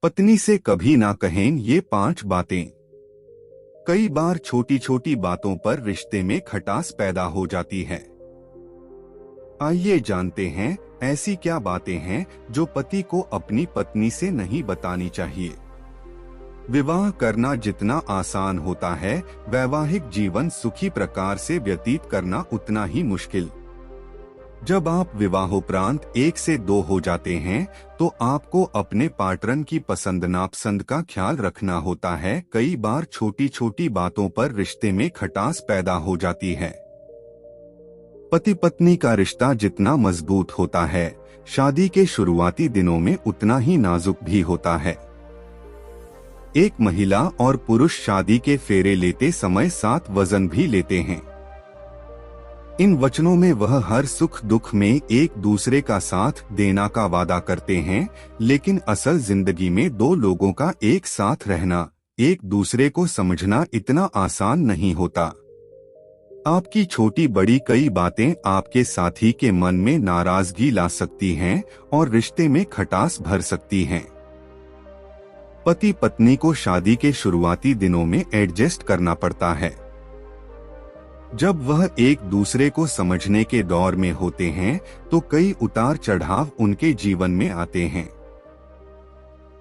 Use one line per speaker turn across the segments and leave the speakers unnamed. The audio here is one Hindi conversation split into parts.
पत्नी से कभी ना कहें ये 5 बातें। कई बार छोटी छोटी बातों पर रिश्ते में खटास पैदा हो जाती है। आइए जानते हैं ऐसी क्या बातें हैं जो पति को अपनी पत्नी से नहीं बतानी चाहिए। विवाह करना जितना आसान होता है, वैवाहिक जीवन सुखी प्रकार से व्यतीत करना उतना ही मुश्किल। जब आप विवाहोपरांत 1 से 2 हो जाते हैं तो आपको अपने पार्टनर की पसंद नापसंद का ख्याल रखना होता है। कई बार छोटी छोटी बातों पर रिश्ते में खटास पैदा हो जाती है। पति पत्नी का रिश्ता जितना मजबूत होता है, शादी के शुरुआती दिनों में उतना ही नाजुक भी होता है। एक महिला और पुरुष शादी के फेरे लेते समय साथ वजन भी लेते हैं। इन वचनों में वह हर सुख दुख में एक दूसरे का साथ देना का वादा करते हैं, लेकिन असल जिंदगी में 2 लोगों का एक साथ रहना, एक दूसरे को समझना इतना आसान नहीं होता। आपकी छोटी बड़ी कई बातें आपके साथी के मन में नाराजगी ला सकती हैं और रिश्ते में खटास भर सकती हैं। पति पत्नी को शादी के शुरुआती दिनों में एडजस्ट करना पड़ता है। जब वह एक दूसरे को समझने के दौर में होते हैं तो कई उतार चढ़ाव उनके जीवन में आते हैं।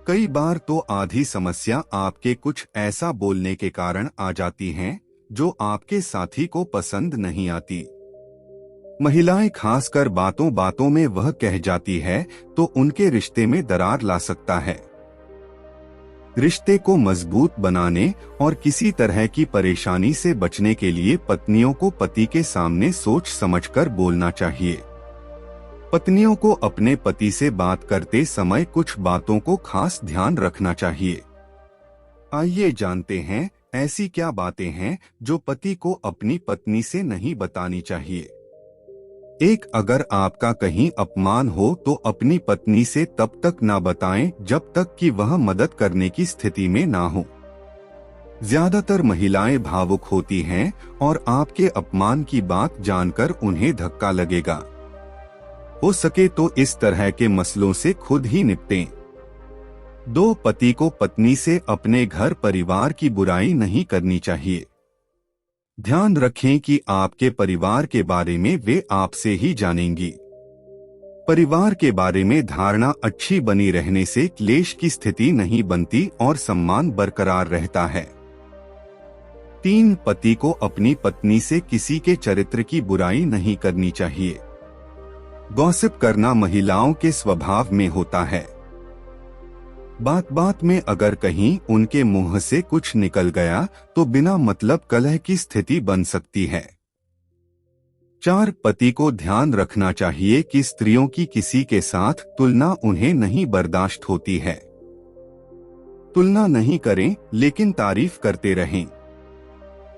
कई बार तो आधी समस्या आपके कुछ ऐसा बोलने के कारण आ जाती हैं जो आपके साथी को पसंद नहीं आती। महिलाएं खासकर बातों बातों में वह कह जाती है तो उनके रिश्ते में दरार ला सकता है। रिश्ते को मजबूत बनाने और किसी तरह की परेशानी से बचने के लिए पत्नियों को पति के सामने सोच समझकर बोलना चाहिए। पत्नियों को अपने पति से बात करते समय कुछ बातों को खास ध्यान रखना चाहिए। आइए जानते हैं ऐसी क्या बातें हैं जो पति को अपनी पत्नी से नहीं बतानी चाहिए। 1. अगर आपका कहीं अपमान हो तो अपनी पत्नी से तब तक ना बताएं जब तक कि वह मदद करने की स्थिति में ना हो। ज्यादातर महिलाएं भावुक होती हैं और आपके अपमान की बात जानकर उन्हें धक्का लगेगा। हो सके तो इस तरह के मसलों से खुद ही निपटें। 2. पति को पत्नी से अपने घर परिवार की बुराई नहीं करनी चाहिए। ध्यान रखें कि आपके परिवार के बारे में वे आपसे ही जानेंगी। परिवार के बारे में धारणा अच्छी बनी रहने से क्लेश की स्थिति नहीं बनती और सम्मान बरकरार रहता है। 3. पति को अपनी पत्नी से किसी के चरित्र की बुराई नहीं करनी चाहिए। गॉसिप करना महिलाओं के स्वभाव में होता है। बात बात में अगर कहीं उनके मुंह से कुछ निकल गया तो बिना मतलब कलह की स्थिति बन सकती है। 4. पति को ध्यान रखना चाहिए कि स्त्रियों की किसी के साथ तुलना उन्हें नहीं बर्दाश्त होती है। तुलना नहीं करें लेकिन तारीफ करते रहें।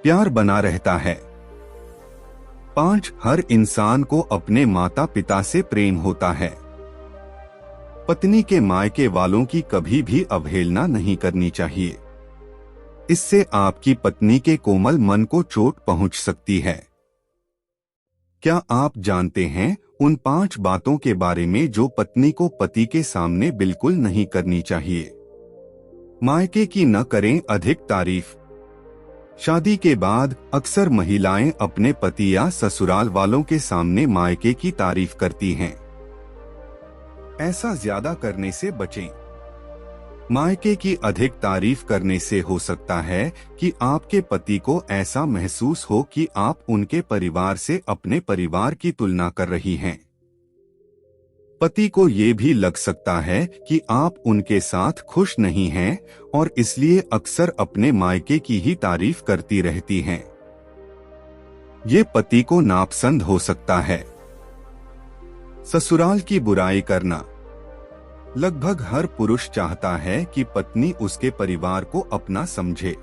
प्यार बना रहता है। 5. हर इंसान को अपने माता पिता से प्रेम होता है। पत्नी के मायके वालों की कभी भी अवहेलना नहीं करनी चाहिए। इससे आपकी पत्नी के कोमल मन को चोट पहुंच सकती है। क्या आप जानते हैं उन 5 बातों के बारे में जो पत्नी को पति के सामने बिल्कुल नहीं करनी चाहिए? मायके की न करें अधिक तारीफ। शादी के बाद अक्सर महिलाएं अपने पति या ससुराल वालों के सामने मायके की तारीफ करती हैं। ऐसा ज्यादा करने से बचें। मायके की अधिक तारीफ करने से हो सकता है कि आपके पति को ऐसा महसूस हो कि आप उनके परिवार से अपने परिवार की तुलना कर रही हैं। पति को ये भी लग सकता है कि आप उनके साथ खुश नहीं हैं और इसलिए अक्सर अपने मायके की ही तारीफ करती रहती हैं। ये पति को नापसंद हो सकता है। ससुराल की बुराई करना। लगभग हर पुरुष चाहता है कि पत्नी उसके परिवार को अपना समझे।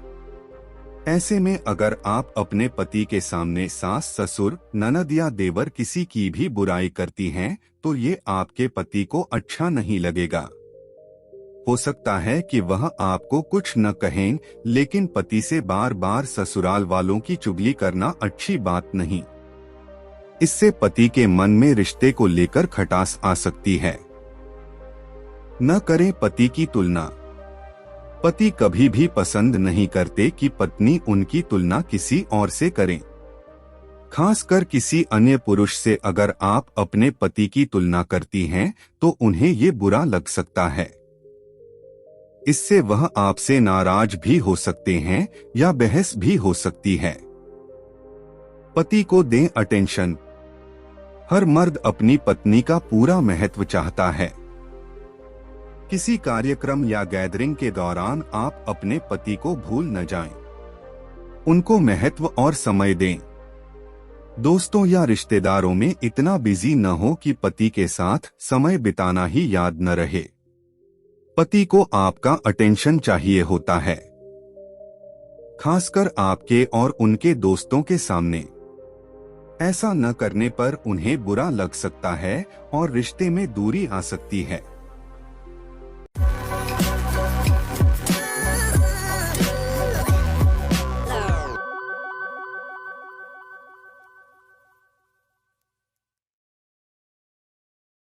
ऐसे में अगर आप अपने पति के सामने सास ससुर ननद या देवर किसी की भी बुराई करती हैं तो ये आपके पति को अच्छा नहीं लगेगा। हो सकता है कि वह आपको कुछ न कहें, लेकिन पति से बार बार ससुराल वालों की चुगली करना अच्छी बात नहीं। इससे पति के मन में रिश्ते को लेकर खटास आ सकती है। न करें पति की तुलना। पति कभी भी पसंद नहीं करते कि पत्नी उनकी तुलना किसी और से करें। खासकर किसी अन्य पुरुष से अगर आप अपने पति की तुलना करती हैं तो उन्हें ये बुरा लग सकता है। इससे वह आपसे नाराज भी हो सकते हैं या बहस भी हो सकती है। पति को दें अटेंशन। हर मर्द अपनी पत्नी का पूरा महत्व चाहता है। किसी कार्यक्रम या गैदरिंग के दौरान आप अपने पति को भूल न जाएं। उनको महत्व और समय दें। दोस्तों या रिश्तेदारों में इतना बिजी न हो कि पति के साथ समय बिताना ही याद न रहे। पति को आपका अटेंशन चाहिए होता है, खासकर आपके और उनके दोस्तों के सामने। ऐसा न करने पर उन्हें बुरा लग सकता है और रिश्ते में दूरी आ सकती है।